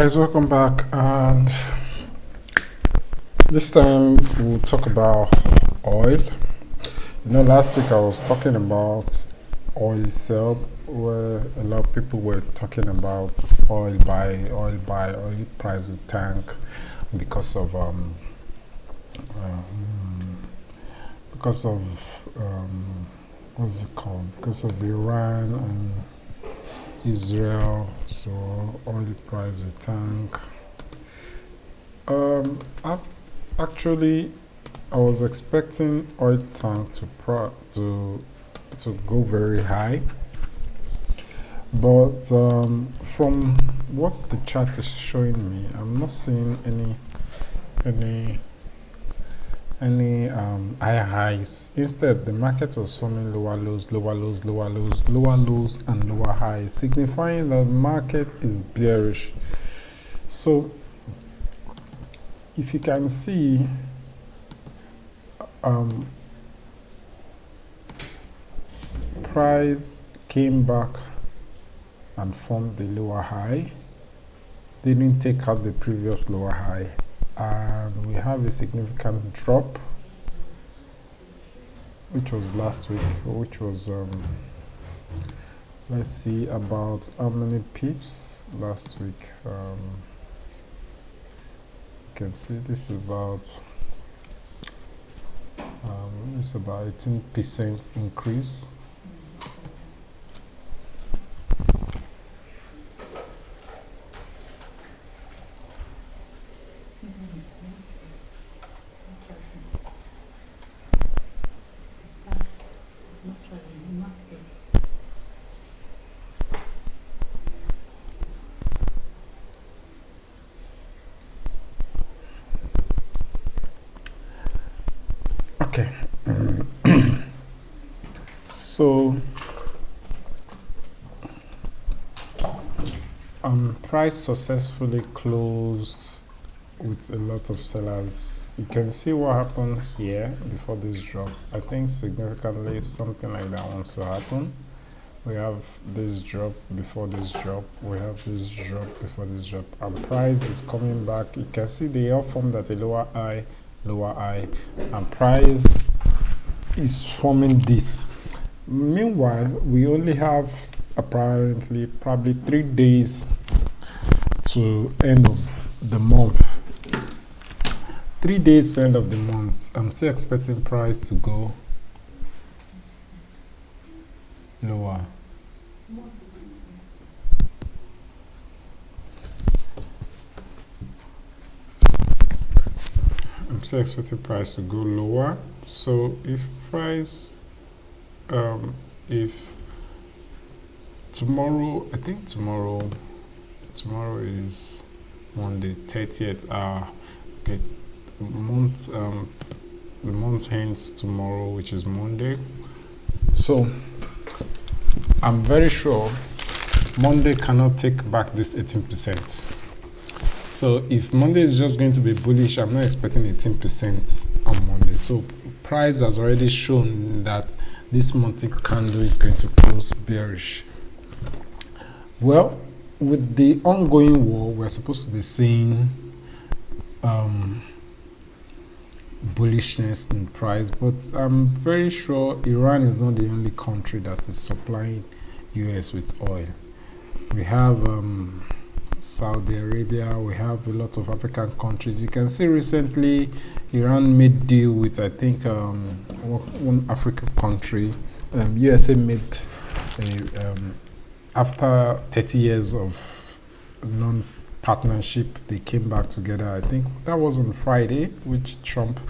Guys, welcome back, and this time we'll talk about oil. Last week I was talking about oil sell, where a lot of people were talking about oil buy, oil price will tank because of because of what's it called? Because of Iran and Israel, so oil price will tank. Actually, I was expecting oil tank to go very high, but from what the chart is showing me, I'm not seeing any higher highs. Instead, the market was forming lower lows, lower lows, lower lows, lower lows, and lower highs, signifying that the market is bearish. So, if you can see, price came back and formed the lower high, didn't take out the previous lower high, and we have a significant drop, which was last week, which was let's see about how many pips last week. You can see this is about 18% increase. Okay, so price successfully closed with a lot of sellers. You can see what happened here before this drop. I think significantly something like that wants to happen. We have this drop before this drop, we have this drop before this drop, and price is coming back. You can see they all formed at a lower high, and price is forming this. Meanwhile, we only have apparently probably 3 days to end of the month. 3 days to end of the month. I'm still expecting price to go lower. I'm still expecting price to go lower. So if price, if tomorrow, I think tomorrow is Monday, 30th. Okay, the month ends tomorrow, which is Monday. So I'm very sure Monday cannot take back this 18%. So if Monday is just going to be bullish, I'm not expecting 18% on Monday. So price has already shown that this monthly candle is going to close bearish. Well, with the ongoing war, we're supposed to be seeing bullishness in price, but I'm very sure Iran is not the only country that is supplying US with oil. We have Saudi Arabia, we have a lot of African countries. You can see recently Iran made deal with, I think, one African country. USA made after 30 years of non-partnership, they came back together. I think that was on Friday, which Trump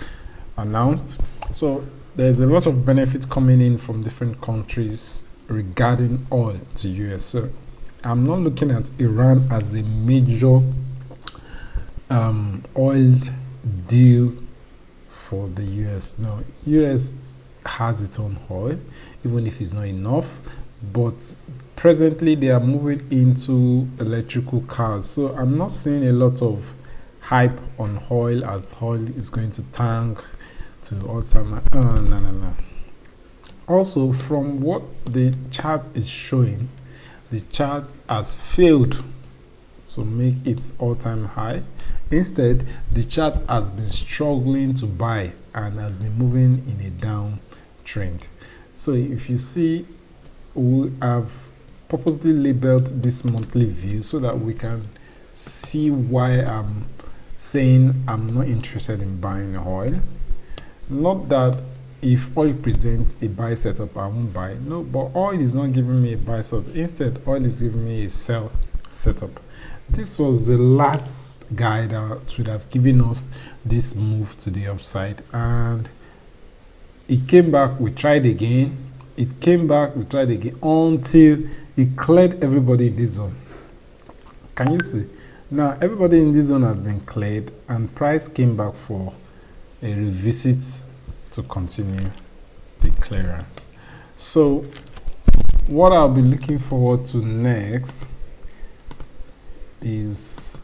announced. So there's a lot of benefits coming in from different countries regarding oil to US. So I'm not looking at Iran as a major oil deal for the US. No, US has its own oil, even if it's not enough. But presently they are moving into electrical cars. So I'm not seeing a lot of hype on oil, as oil is going to tank to all-time. No. Also, from what the chart is showing, the chart has failed so make its all-time high. Instead, the chart has been struggling to buy and has been moving in a downtrend. So if you see, we have purposely labeled this monthly view so that we can see why I'm saying I'm not interested in buying oil. Not that if oil presents a buy setup, I won't buy. No, but oil is not giving me a buy setup. Instead, oil is giving me a sell setup. This was the last guide that should have given us this move to the upside, and it came back. We tried again. It came back. We tried again until it cleared everybody in this zone. Can you see? Now everybody in this zone has been cleared, and price came back for a revisit to continue the clearance. So what I'll be looking forward to next is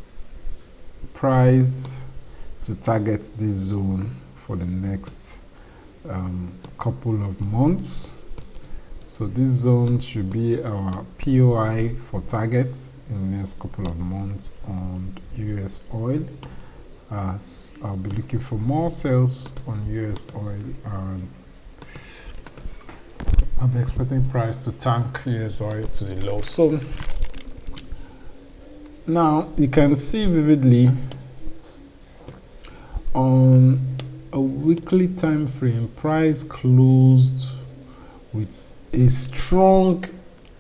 price to target this zone for the next couple of months. So this zone should be our POI for targets in the next couple of months on US oil. As I'll be looking for more sales on US oil, and I'll be expecting price to tank US oil to the low. So now you can see vividly on a weekly time frame, price closed with a strong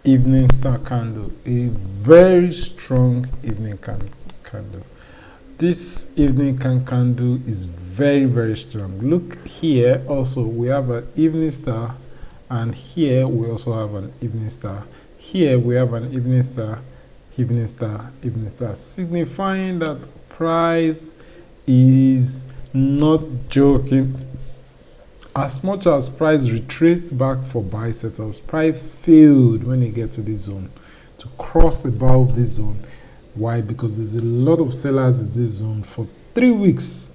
evening star candle, a very strong evening candle. This evening candle is very, very strong. Look here, also we have an evening star, and here we also have an evening star. Here we have an evening star, evening star, evening star, signifying that price is not joking. As much as price retraced back for buy setups, price failed when it gets to this zone to cross above this zone. Why? Because there's a lot of sellers in this zone for 3 weeks.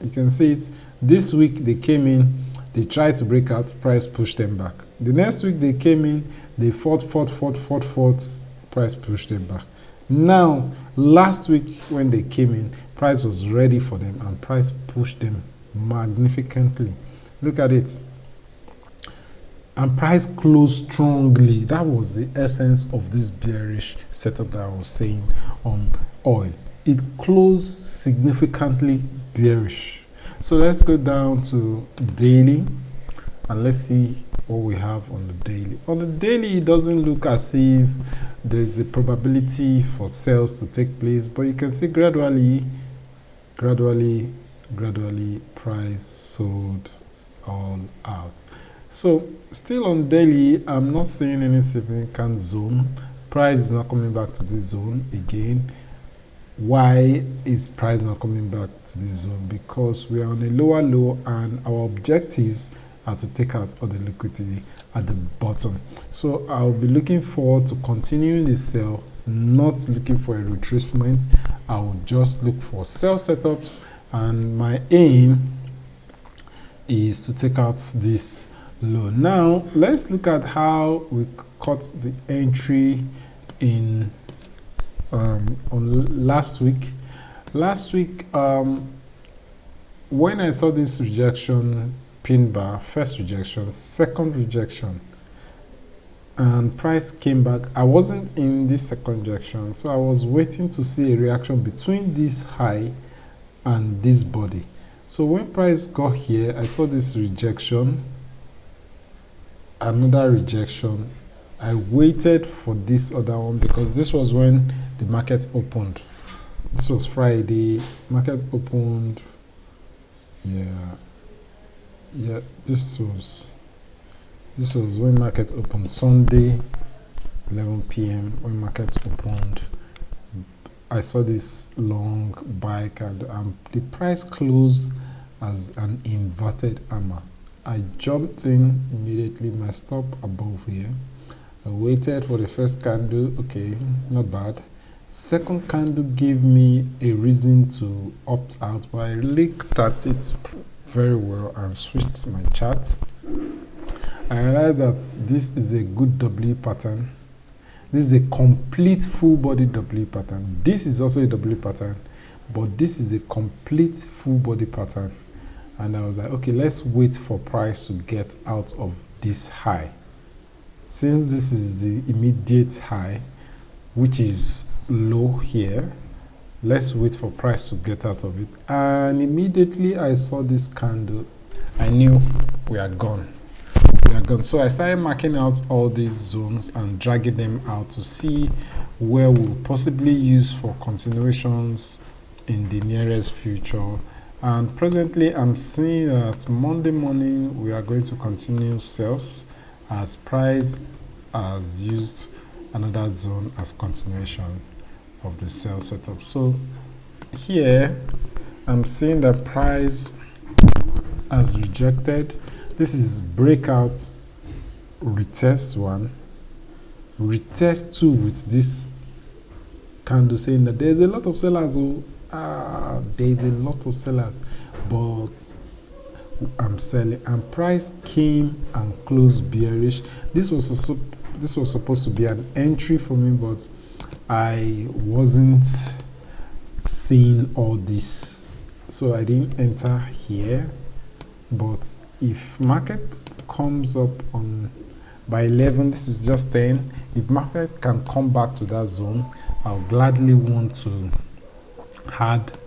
You can see it. This week they came in, they tried to break out, price pushed them back. The next week they came in, they fought, price pushed them back. Now, last week when they came in, price was ready for them and price pushed them magnificently. Look at it. And price closed strongly. That was the essence of this bearish setup that I was saying on oil. It closed significantly bearish. So let's go down to daily and let's see what we have on the daily. On the daily, it doesn't look as if there's a probability for sales to take place, but you can see gradually price sold all out. So still on daily, I'm not seeing any significant zone. Price is not coming back to this zone again. Why is price not coming back to this zone? Because we are on a lower low and our objectives are to take out all the liquidity at the bottom. So I'll be looking forward to continuing the sell, not looking for a retracement. I will just look for sell setups, and my aim is to take out this low. Now let's look at how we cut the entry in on last week. When I saw this rejection pin bar, first rejection, second rejection, and price came back, I wasn't in this second rejection, so I was waiting to see a reaction between this high and this body. So when price got here, I saw this rejection, another rejection. I waited for this other one because this was when the market opened. This was Friday, market opened. Yeah, this was when market opened. Sunday 11 p.m. when market opened, I saw this long buy candle and the price closed as an inverted hammer. I jumped in immediately, my stop above here. I waited for the first candle, okay, not bad. Second candle gave me a reason to opt out, but I looked at it very well and switched my chart. I realized that this is a good W pattern. This is a complete full body W pattern. This is also a W pattern, but this is a complete full body pattern. And I was like, okay, let's wait for price to get out of this high. Since this is the immediate high, which is low here, let's wait for price to get out of it. And immediately I saw this candle, I knew we are gone. We are gone. So I started marking out all these zones and dragging them out to see where we'll possibly use for continuations in the nearest future. And presently I'm seeing that Monday morning we are going to continue sales as price has used another zone as continuation of the sell setup. So here I'm seeing that price has rejected. This is breakout, retest 1, retest 2 with this candle saying that there's a lot of sellers. There's a lot of sellers, but I'm selling, and price came and closed bearish. This was supposed to be an entry for me, but I wasn't seeing all this, so I didn't enter here. But if market comes up on by 11, this is just 10. If market can come back to that zone, I'll gladly want to add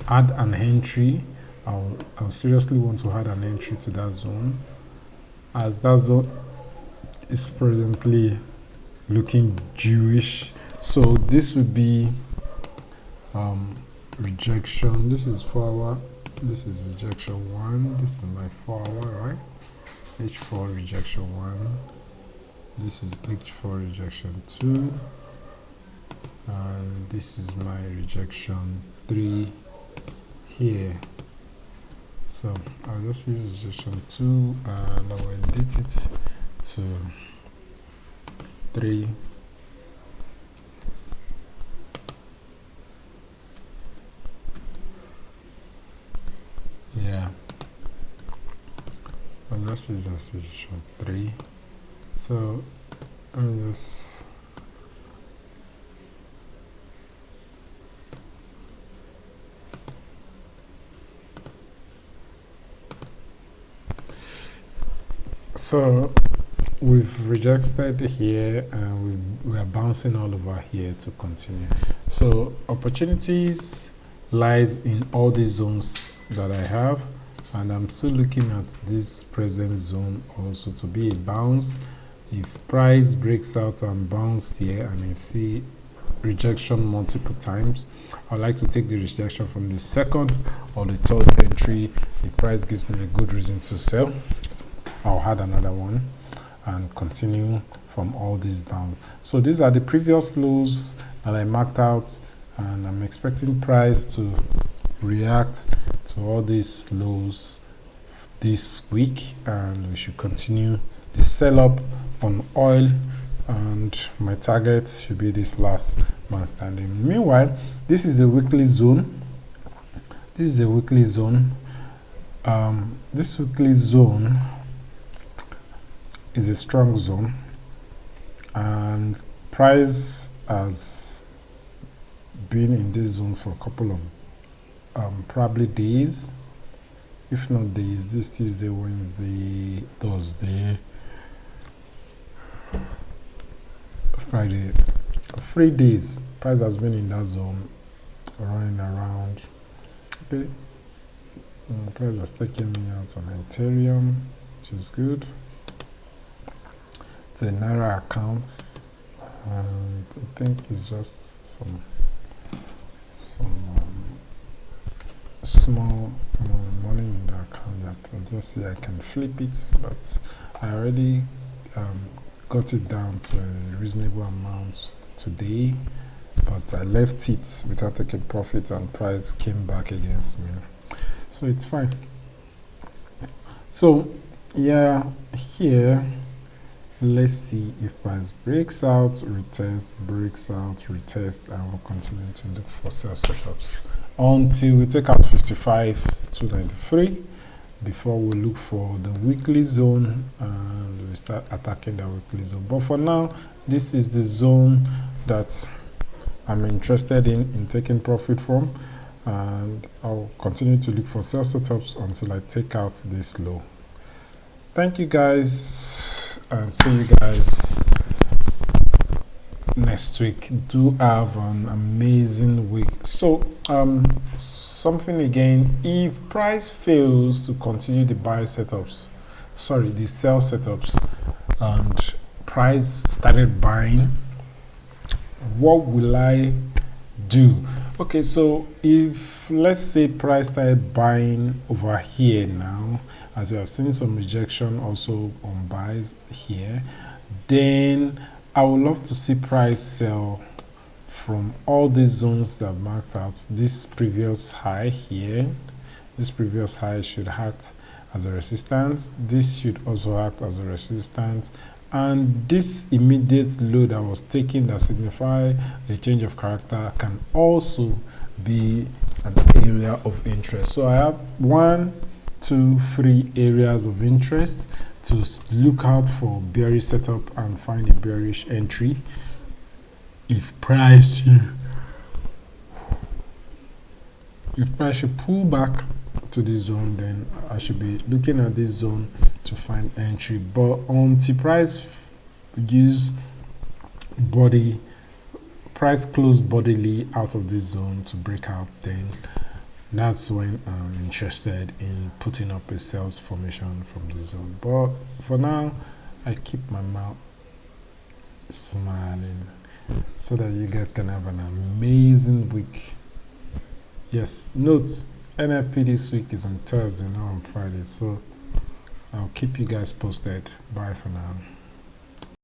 an entry. I'll seriously want to add an entry to that zone, as that zone is presently looking Jewish. So this would be rejection. This is 4 hour. This is rejection 1. This is my 4 hour, right? H4 rejection 1. This is H4 rejection 2. And this is my rejection 3 here. So I'll just use rejection 2 and I will edit it to 3. Yeah, and this is a rejection 3. So I'm just so we've rejected here and we are bouncing all over here to continue. So opportunities lies in all these zones that I have, and I'm still looking at this present zone also to be a bounce. If price breaks out and bounce here and I see rejection multiple times, I'd like to take the rejection from the second or the third entry. If price gives me a good reason to sell, I'll add another one and continue from all these bounds. So these are the previous lows that I marked out, and I'm expecting price to react to all these lows this week, and we should continue the sell up on oil, and my target should be this last man standing. Meanwhile, this is a weekly zone. This is a weekly zone. This weekly zone is a strong zone, and price has been in this zone for a couple of probably days, if not days. This Tuesday, Wednesday, Thursday, Friday, 3 days. Price has been in that zone, running around. Okay, price was taking me out on Ethereum, which is good. It's a Naira account, and I think it's just some small money in the account that I'll just say I can flip it, but I already got it down to a reasonable amount today, but I left it without taking profit and price came back against me, so it's fine. So yeah, here let's see if price breaks out, retest, breaks out, retest, and we'll continue to look for sell setups until we take out 55,293. before we look for the weekly zone and we start attacking the weekly zone. But for now, this is the zone that I'm interested in taking profit from, and I'll continue to look for sell setups until I take out this low. Thank you guys, and see you guys next week. Do have an amazing week. So something again, if price fails to continue the buy setups, sorry, the sell setups, and price started buying, what will I do? Okay, so if let's say price started buying over here now, as we have seen some rejection also on buys here, then I would love to see price sell from all these zones that I've marked out. This previous high here, this previous high should act as a resistance. This should also act as a resistance, and this immediate low that was taken that signify a change of character can also be an area of interest. So I have 1, 2, 3 areas of interest to look out for bearish setup and find a bearish entry. If price should pull back to this zone, then I should be looking at this zone to find entry. But until price use body, price close bodily out of this zone to break out, then that's when I'm interested in putting up a sales formation from the zone. But for now, I keep my mouth smiling so that you guys can have an amazing week. Yes, note, NFP this week is on Thursday, not on Friday, so I'll keep you guys posted. Bye for now.